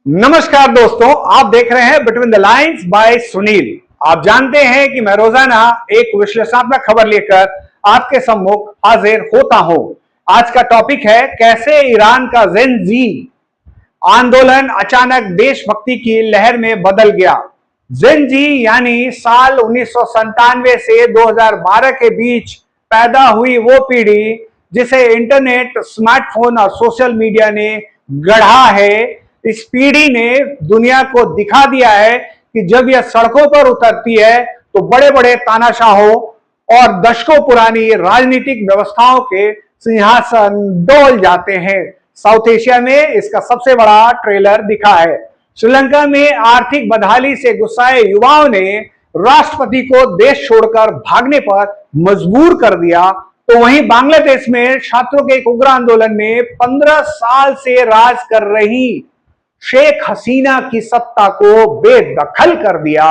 नमस्कार दोस्तों, आप देख रहे हैं between the lines by Sunil. आप जानते हैं कि मैं रोजाना एक विश्लेषणात्मक खबर लेकर आपके सम्मुख हाजिर होता हूं। आज का टॉपिक है कैसे ईरान का जेन जी आंदोलन अचानक देशभक्ति की लहर में बदल गया। जेन जी यानी साल 1997 से 2012 के बीच पैदा हुई वो पीढ़ी जिसे इंटरनेट, स्मार्टफोन और सोशल मीडिया ने गढ़ा है। इस पीढ़ी ने दुनिया को दिखा दिया है कि जब यह सड़कों पर उतरती है तो बड़े बड़े तानाशाहों और दशकों पुरानी राजनीतिक व्यवस्थाओं के सिंहासन डोल जाते हैं। साउथ एशिया में इसका सबसे बड़ा ट्रेलर दिखा है। श्रीलंका में आर्थिक बदहाली से गुस्साए युवाओं ने राष्ट्रपति को देश छोड़कर भागने पर मजबूर कर दिया, तो वहीं बांग्लादेश में छात्रों के एक उग्र आंदोलन ने 15 साल से राज कर रही शेख हसीना की सत्ता को बेदखल कर दिया।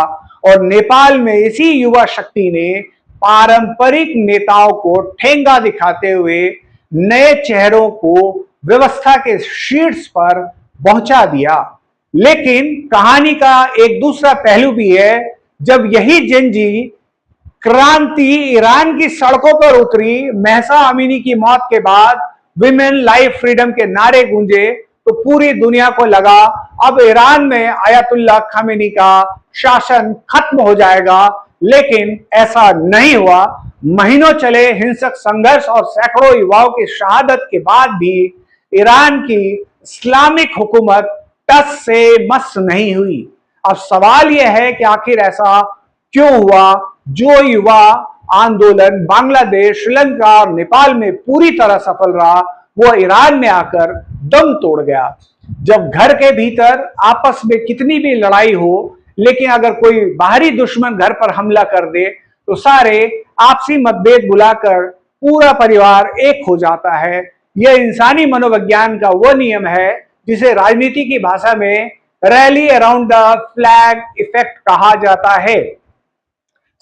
और नेपाल में इसी युवा शक्ति ने पारंपरिक नेताओं को ठेंगा दिखाते हुए नए चेहरों को व्यवस्था के शीर्ष पर पहुंचा दिया। लेकिन कहानी का एक दूसरा पहलू भी है। जब यही जेन जी क्रांति ईरान की सड़कों पर उतरी, महसा अमीनी की मौत के बाद विमेन लाइफ फ्रीडम के नारे गूंजे, तो पूरी दुनिया को लगा अब ईरान में आयतुल्लाह खामेनी का शासन खत्म हो जाएगा। लेकिन ऐसा नहीं हुआ। महीनों चले हिंसक संघर्ष और सैकड़ों युवाओं की शहादत के बाद भी ईरान की इस्लामिक हुकूमत टस से मस नहीं हुई। अब सवाल यह है कि आखिर ऐसा क्यों हुआ। जो युवा आंदोलन बांग्लादेश, श्रीलंका और नेपाल में पूरी तरह सफल रहा, वो ईरान में आकर दम तोड़ गया। जब घर के भीतर आपस में कितनी भी लड़ाई हो, लेकिन अगर कोई बाहरी दुश्मन घर पर हमला कर दे तो सारे आपसी मतभेद बुलाकर पूरा परिवार एक हो जाता है। यह इंसानी मनोविज्ञान का वो नियम है जिसे राजनीति की भाषा में rally around the flag effect कहा जाता है।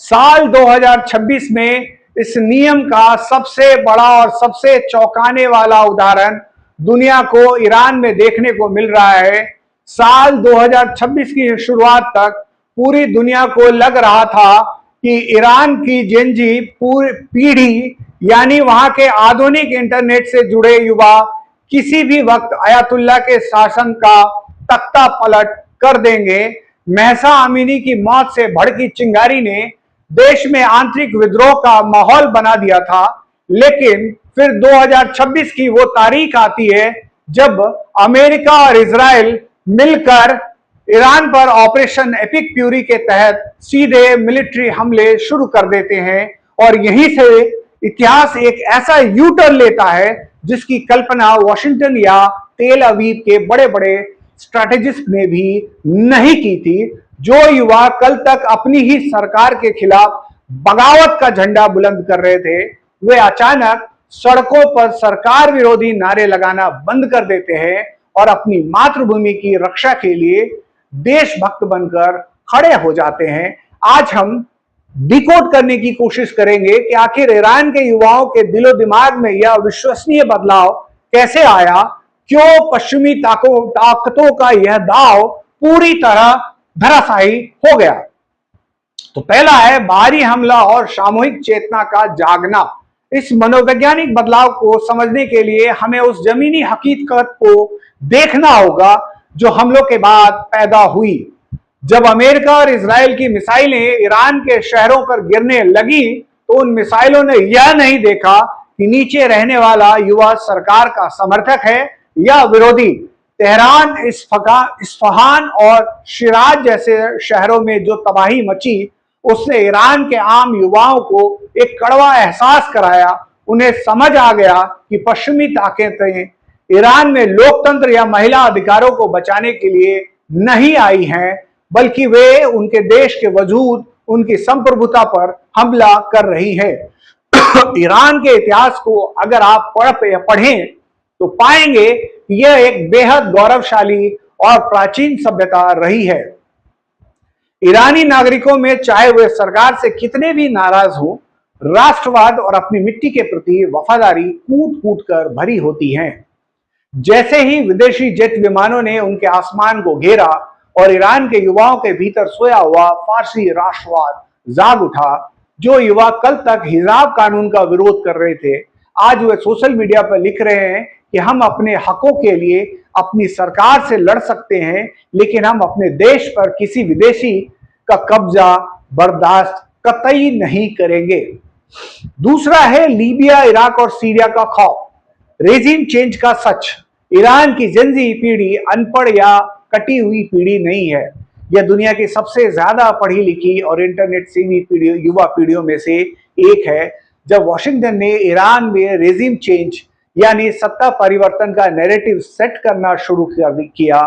साल 2026 में इस नियम का सबसे बड़ा और सबसे चौंकाने वाला उदाहरण दुनिया को ईरान में देखने को मिल रहा है। साल 2026 की शुरुआत तक पूरी दुनिया को लग रहा था कि ईरान की जेन जी पूरी पीढ़ी यानी वहां के आधुनिक इंटरनेट से जुड़े युवा किसी भी वक्त आयतुल्लाह के शासन का तख्ता पलट कर देंगे। महसा अमीनी की मौत से भड़की चिंगारी ने देश में आंतरिक विद्रोह का माहौल बना दिया था। लेकिन फिर 2026 की वो तारीख आती है जब अमेरिका और इजराइल मिलकर ईरान पर ऑपरेशन एपिक फ्यूरी के तहत सीधे मिलिट्री हमले शुरू कर देते हैं। और यहीं से इतिहास एक ऐसा यू टर्न लेता है जिसकी कल्पना वॉशिंगटन या तेल अवीव के बड़े बड़े स्ट्रैटेजिस्ट ने भी नहीं की थी। जो युवा कल तक अपनी ही सरकार के खिलाफ बगावत का झंडा बुलंद कर रहे थे, वे अचानक सड़कों पर सरकार विरोधी नारे लगाना बंद कर देते हैं और अपनी मातृभूमि की रक्षा के लिए देशभक्त बनकर खड़े हो जाते हैं। आज हम डिकोड करने की कोशिश करेंगे कि आखिर ईरान के युवाओं के दिलो दिमाग में यह अविश्वसनीय बदलाव कैसे आया, क्यों पश्चिमी ताकतों का यह दाव पूरी तरह धराशायी हो गया। तो पहला है बाहरी हमला और सामूहिक चेतना का जागना। इस मनोवैज्ञानिक बदलाव को समझने के लिए हमें उस जमीनी हकीकत को देखना होगा जो हमलों के बाद पैदा हुई। जब अमेरिका और इजराइल की मिसाइलें ईरान के शहरों पर गिरने लगी तो उन मिसाइलों ने यह नहीं देखा कि नीचे रहने वाला युवा सरकार का समर्थक है या विरोधी। तेहरान, इस्फहान और शिराज जैसे शहरों में जो तबाही मची, उसने ईरान के आम युवाओं को एक कड़वा एहसास कराया। उन्हें समझ आ गया कि पश्चिमी ताकतें ईरान में लोकतंत्र या महिला अधिकारों को बचाने के लिए नहीं आई हैं, बल्कि वे उनके देश के वजूद, उनकी संप्रभुता पर हमला कर रही है। ईरान के इतिहास को अगर आप पढ़ें तो पाएंगे कि यह एक बेहद गौरवशाली और प्राचीन सभ्यता रही है। ईरानी नागरिकों में चाहे वे सरकार से कितने भी नाराज हो, राष्ट्रवाद और अपनी मिट्टी के प्रति वफादारी कूट कूट कर भरी होती है। जैसे ही विदेशी जेट विमानों ने उनके आसमान को घेरा और ईरान के युवाओं के भीतर सोया हुआ फारसी राष्ट्रवाद जाग उठा। जो युवा कल तक हिजाब कानून का विरोध कर रहे थे, आज वे सोशल मीडिया पर लिख रहे हैं कि हम अपने हकों के लिए अपनी सरकार से लड़ सकते हैं, लेकिन हम अपने देश पर किसी विदेशी का कब्जा बर्दाश्त कतई नहीं करेंगे। दूसरा है लीबिया, इराक और सीरिया का खौफ, रेजिम चेंज का सच। ईरान की जिंजी पीढ़ी अनपढ़ या कटी हुई पीढ़ी नहीं है, यह दुनिया की सबसे ज्यादा पढ़ी लिखी और इंटरनेट सेवी युवा पीढ़ियों में से एक है। जब वॉशिंगटन ने ईरान में रेजिम चेंज यानी सत्ता परिवर्तन का नैरेटिव सेट करना शुरू कर किया,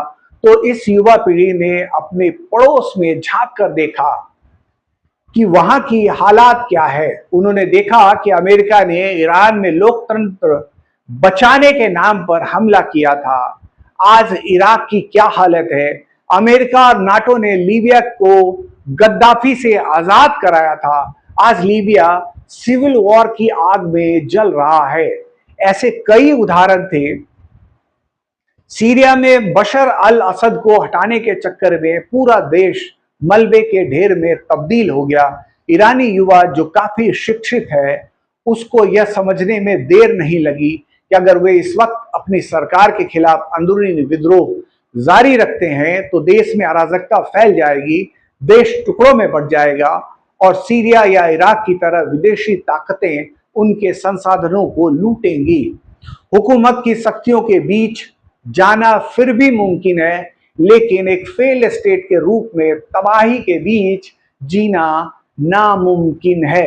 तो इस युवा पीढ़ी ने अपने पड़ोस में झांक कर देखा कि वहां की हालात क्या है। उन्होंने देखा कि अमेरिका ने ईरान में लोकतंत्र बचाने के नाम पर हमला किया था। आज इराक की क्या हालत है। अमेरिका और नाटो ने लीबिया को गद्दाफी से आजाद कराया था। आज लीबिया सिविल वॉर की आग में जल रहा है। ऐसे कई उदाहरण थे। सीरिया में बशर अल असद को हटाने के चक्कर में पूरा देश मलबे के ढेर में तब्दील हो गया। ईरानी युवा जो काफी शिक्षित है, उसको यह समझने में देर नहीं लगी कि अगर वे इस वक्त अपनी सरकार के खिलाफ अंदरूनी विद्रोह जारी रखते हैं तो देश में अराजकता फैल जाएगी, देश टुकड़ों में बंट जाएगा और सीरिया या इराक की तरह विदेशी ताकतें उनके संसाधनों को लूटेंगी। हुकूमत की शक्तियों के बीच जाना फिर भी मुमकिन है, लेकिन एक फेल स्टेट के रूप में तबाही के बीच जीना नामुमकिन है।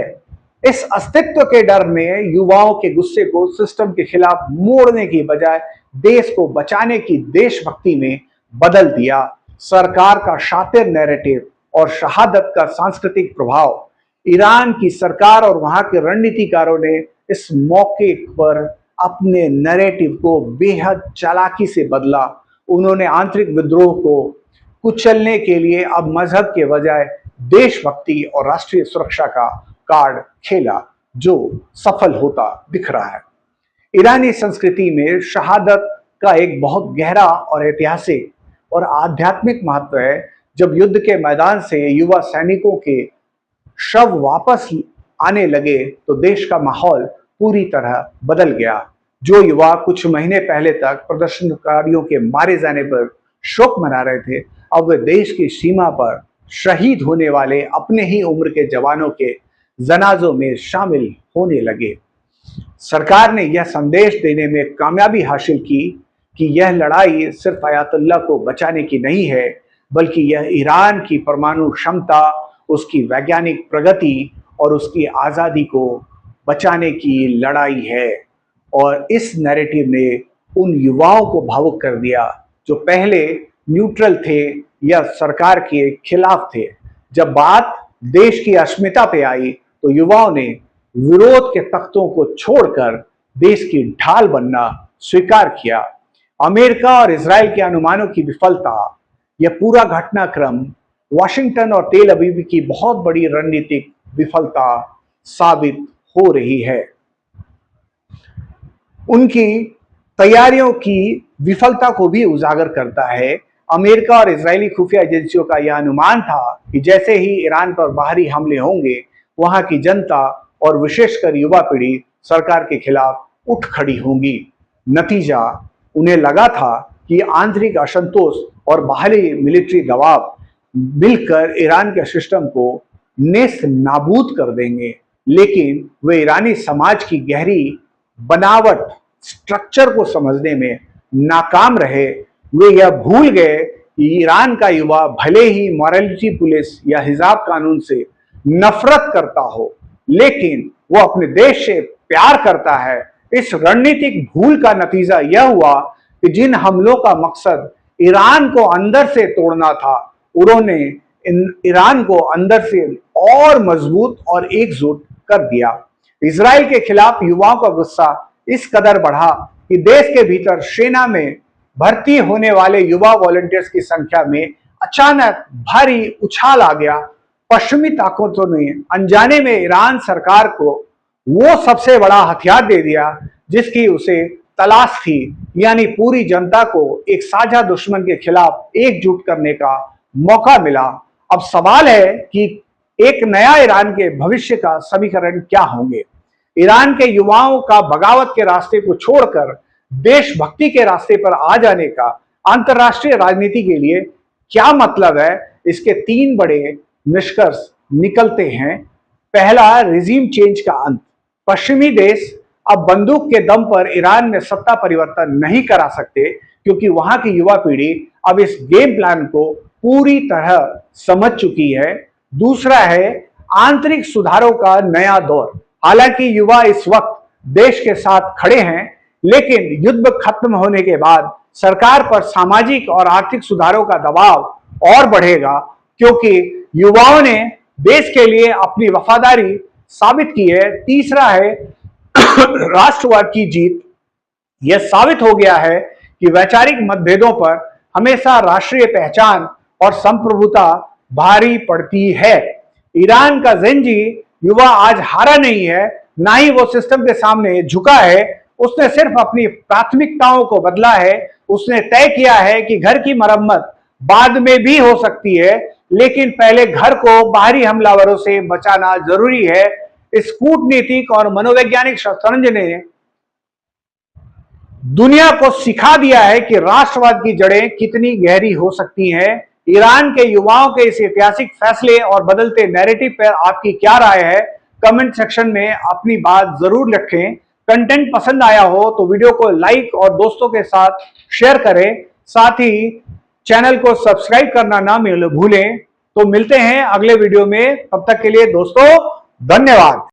इस अस्तित्व के डर ने युवाओं के गुस्से को सिस्टम के खिलाफ मोड़ने की बजाय देश को बचाने की देशभक्ति में बदल दिया। सरकार का शातिर नैरेटिव और शहादत का सांस्कृतिक प्रभाव। ईरान की सरकार और वहां के रणनीतिकारों ने इस मौके पर अपने नैरेटिव को बेहद चालाकी से बदला। उन्होंने आंतरिक विद्रोह को कुचलने के लिए अब मजहब के बजाय देशभक्ति और राष्ट्रीय सुरक्षा का कार्ड खेला, जो सफल होता दिख रहा है। ईरानी संस्कृति में शहादत का एक बहुत गहरा और ऐतिहासिक और आध्यात्मिक महत्व है। जब युद्ध के मैदान से युवा सैनिकों के शव वापस आने लगे तो देश का माहौल पूरी तरह बदल गया। जो युवा कुछ महीने पहले तक प्रदर्शनकारियों के मारे जाने पर शोक मना रहे थे, अब वे देश की सीमा पर शहीद होने वाले अपने ही उम्र के जवानों के जनाजों में शामिल होने लगे। सरकार ने यह संदेश देने में कामयाबी हासिल की कि यह लड़ाई सिर्फ आयतुल्लाह को बचाने की नहीं है, बल्कि यह ईरान की परमाणु क्षमता, उसकी वैज्ञानिक प्रगति और उसकी आज़ादी को बचाने की लड़ाई है। और इस नैरेटिव ने उन युवाओं को भावुक कर दिया जो पहले न्यूट्रल थे या सरकार के खिलाफ थे। जब बात देश की अस्मिता पे आई तो युवाओं ने विरोध के तख्तों को छोड़कर देश की ढाल बनना स्वीकार किया। अमेरिका और इजराइल के अनुमानों की विफलता, यह पूरा घटनाक्रम वाशिंगटन और तेल अवीव की बहुत बड़ी रणनीतिक विफलता साबित हो रही है। उनकी तैयारियों की विफलता को भी उजागर करता है। अमेरिका और इजरायली खुफिया एजेंसियों का यह अनुमान था कि जैसे ही ईरान पर बाहरी हमले होंगे, वहां की जनता और विशेषकर युवा पीढ़ी सरकार के खिलाफ उठ खड़ी होंगी। नतीजा, उन्हें लगा था कि आंतरिक असंतोष और बाहरी मिलिट्री दबाव मिलकर ईरान के सिस्टम को नेस्त नाबूद कर देंगे, लेकिन वे ईरानी समाज की गहरी बनावट, स्ट्रक्चर को समझने में नाकाम रहे। वे यह भूल गए कि ईरान का युवा भले ही मॉरलिटी पुलिस या हिजाब कानून से नफरत करता हो, लेकिन वो अपने देश से प्यार करता है। इस रणनीतिक भूल का नतीजा यह हुआ कि जिन हमलों का मकसद ईरान को अंदर से तोड़ना था, उन्होंने ईरान को अंदर से और मजबूत और एकजुट कर दिया। इजराइल के खिलाफ युवाओं का गुस्सा इस कदर बढ़ा कि देश के भीतर सेना में भर्ती होने वाले युवा वॉलंटियर्स की संख्या में अचानक भारी उछाल आ गया। पश्चिमी ताकतों ने अनजाने में ईरान सरकार को वो सबसे बड़ा हथियार दे दिया जिसकी उसे तलाश थी, यानी पूरी जनता को एक साझा दुश्मन के खिलाफ एकजुट करने का मौका मिला। अब सवाल है कि एक नया ईरान के भविष्य का समीकरण क्या होंगे। ईरान के युवाओं का बगावत के रास्ते को छोड़कर देशभक्ति के रास्ते पर आ जाने का अंतर्राष्ट्रीय राजनीति के लिए क्या मतलब है, इसके 3 बड़े निष्कर्ष निकलते हैं। पहला, रिजीम चेंज का अंत। पश्चिमी देश अब बंदूक के दम पर ईरान में सत्ता परिवर्तन नहीं करा सकते, क्योंकि वहां की युवा पीढ़ी अब इस गेम प्लान को पूरी तरह समझ चुकी है। दूसरा है आंतरिक सुधारों का नया दौर। हालांकि युवा इस वक्त देश के साथ खड़े हैं, लेकिन युद्ध खत्म होने के बाद सरकार पर सामाजिक और आर्थिक सुधारों का दबाव और बढ़ेगा, क्योंकि युवाओं ने देश के लिए अपनी वफादारी साबित की है। तीसरा है राष्ट्रवाद की जीत। यह साबित हो गया है कि वैचारिक मतभेदों पर हमेशा राष्ट्रीय पहचान और संप्रभुता भारी पड़ती है। ईरान का ज़ेंजी युवा आज हारा नहीं है, ना ही वो सिस्टम के सामने झुका है। उसने सिर्फ अपनी प्राथमिकताओं को बदला है। उसने तय किया है कि घर की मरम्मत बाद में भी हो सकती है, लेकिन पहले घर को बाहरी हमलावरों से बचाना जरूरी है। इस कूटनीतिक और मनोवैज्ञानिक शतरंज ने दुनिया को सिखा दिया है कि राष्ट्रवाद की जड़ें कितनी गहरी हो सकती हैं। ईरान के युवाओं के इस ऐतिहासिक फैसले और बदलते नैरेटिव पर आपकी क्या राय है? कमेंट सेक्शन में अपनी बात जरूर रखें। कंटेंट पसंद आया हो तो वीडियो को लाइक और दोस्तों के साथ शेयर करें। साथ ही चैनल को सब्सक्राइब करना ना भूलें। तो मिलते हैं अगले वीडियो में, तब तक के लिए दोस्तों धन्यवाद।